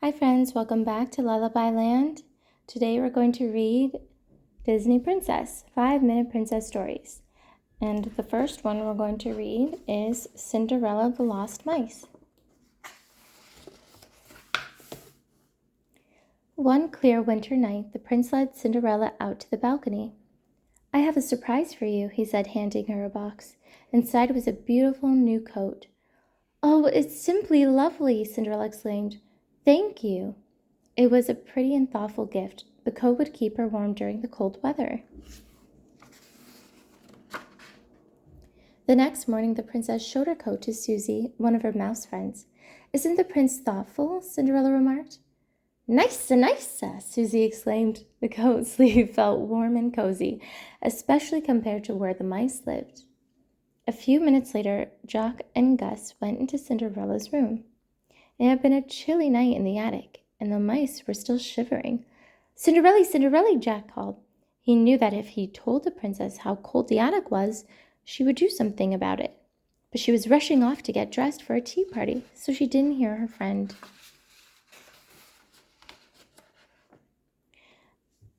Hi friends, welcome back to Lullaby Land. Today we're going to read Disney Princess, 5-minute princess stories. And the first one we're going to read is Cinderella the Lost Mice. One clear winter night, the prince led Cinderella out to the balcony. "I have a surprise for you," he said, handing her a box. Inside was a beautiful new coat. "Oh, it's simply lovely," Cinderella exclaimed. "Thank you." It was a pretty and thoughtful gift. The coat would keep her warm during the cold weather. The next morning, the princess showed her coat to Susie, one of her mouse friends. "Isn't the prince thoughtful?" Cinderella remarked. "Nice, nice," Susie exclaimed. The coat sleeve felt warm and cozy, especially compared to where the mice lived. A few minutes later, Jock and Gus went into Cinderella's room. It had been a chilly night in the attic, and the mice were still shivering. "Cinderella, Cinderella," Jack called. He knew that if he told the princess how cold the attic was, she would do something about it. But she was rushing off to get dressed for a tea party, so she didn't hear her friend.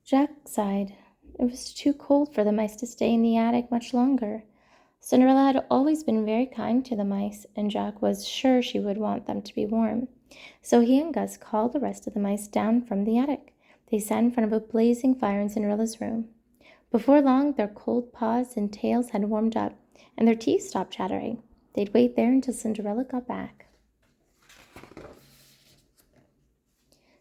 Jack sighed. It was too cold for the mice to stay in the attic much longer. Cinderella had always been very kind to the mice, and Jack was sure she would want them to be warm. So he and Gus called the rest of the mice down from the attic. They sat in front of a blazing fire in Cinderella's room. Before long, their cold paws and tails had warmed up, and their teeth stopped chattering. They'd wait there until Cinderella got back.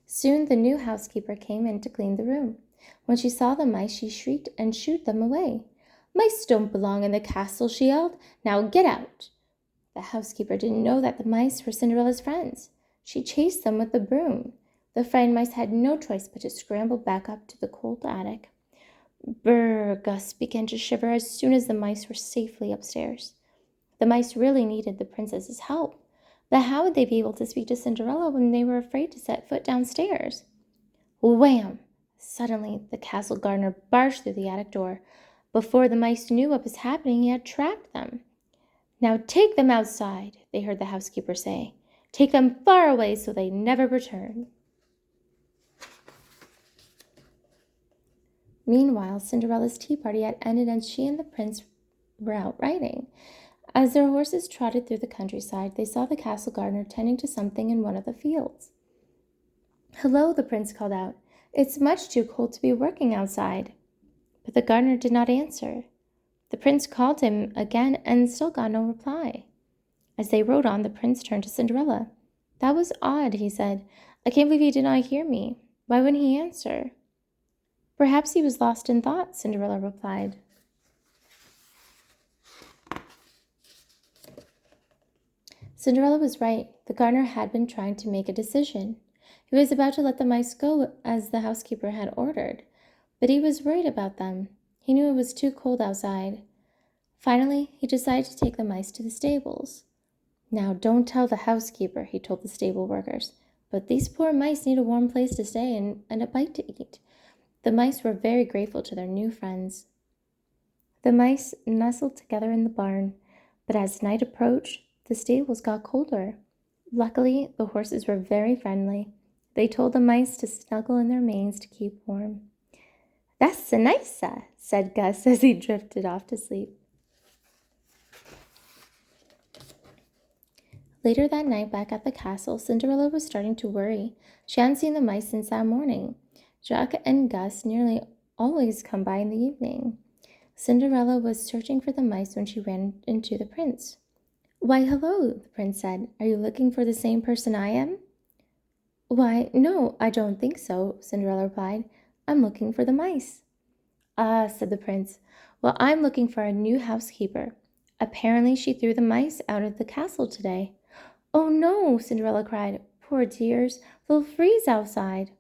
Soon the new housekeeper came in to clean the room. When she saw the mice, she shrieked and shooed them away. "Mice don't belong in the castle," she yelled. "Now get out!" The housekeeper didn't know that the mice were Cinderella's friends. She chased them with the broom. The frightened mice had no choice but to scramble back up to the cold attic. Brr! Gus began to shiver as soon as the mice were safely upstairs. The mice really needed the princess's help. But how would they be able to speak to Cinderella when they were afraid to set foot downstairs? Wham! Suddenly, the castle gardener barged through the attic door. Before the mice knew what was happening, he had trapped them. "Now take them outside," they heard the housekeeper say. "Take them far away so they never return." Meanwhile, Cinderella's tea party had ended and she and the prince were out riding. As their horses trotted through the countryside, they saw the castle gardener tending to something in one of the fields. "Hello," the prince called out. "It's much too cold to be working outside." But the gardener did not answer. The prince called him again and still got no reply. As they rode on, the prince turned to Cinderella. "That was odd," he said. "I can't believe he did not hear me. Why wouldn't he answer?" "Perhaps he was lost in thought," Cinderella replied. Cinderella was right. The gardener had been trying to make a decision. He was about to let the mice go as the housekeeper had ordered, but he was worried about them. He knew it was too cold outside. Finally, he decided to take the mice to the stables. "Now, don't tell the housekeeper," he told the stable workers, "but these poor mice need a warm place to stay and a bite to eat." The mice were very grateful to their new friends. The mice nestled together in the barn, but as night approached, the stables got colder. Luckily, the horses were very friendly. They told the mice to snuggle in their manes to keep warm. "That's so nice," said Gus as he drifted off to sleep. Later that night, back at the castle, Cinderella was starting to worry. She hadn't seen the mice since that morning. Jack and Gus nearly always come by in the evening. Cinderella was searching for the mice when she ran into the prince. "Why, hello," the prince said. "Are you looking for the same person I am?" "Why, no, I don't think so," Cinderella replied. "I'm looking for the mice." "Ah," said the prince. "Well, I'm looking for a new housekeeper. Apparently she threw the mice out of the castle today." "Oh, no," Cinderella cried. "Poor dears, they'll freeze outside."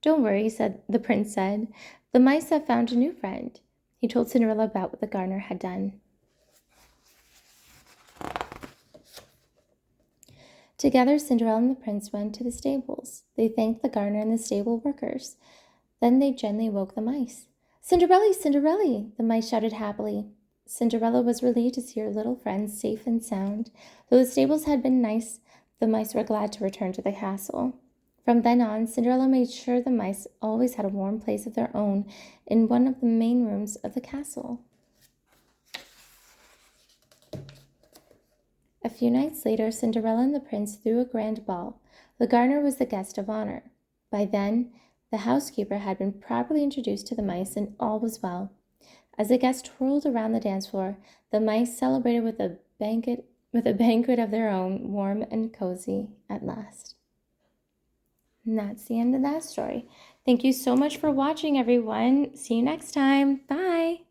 "Don't worry," the prince said. "The mice have found a new friend." He told Cinderella about what the gardener had done. Together, Cinderella and the prince went to the stables. They thanked the gardener and the stable workers. Then they gently woke the mice. "Cinderella, Cinderella!" the mice shouted happily. Cinderella was relieved to see her little friends safe and sound. Though the stables had been nice, the mice were glad to return to the castle. From then on, Cinderella made sure the mice always had a warm place of their own in one of the main rooms of the castle. A few nights later, Cinderella and the prince threw a grand ball. The gardener was the guest of honor. By then, the housekeeper had been properly introduced to the mice, and all was well. As the guests twirled around the dance floor, the mice celebrated with a banquet of their own, warm and cozy at last. And that's the end of that story. Thank you so much for watching, everyone. See you next time. Bye.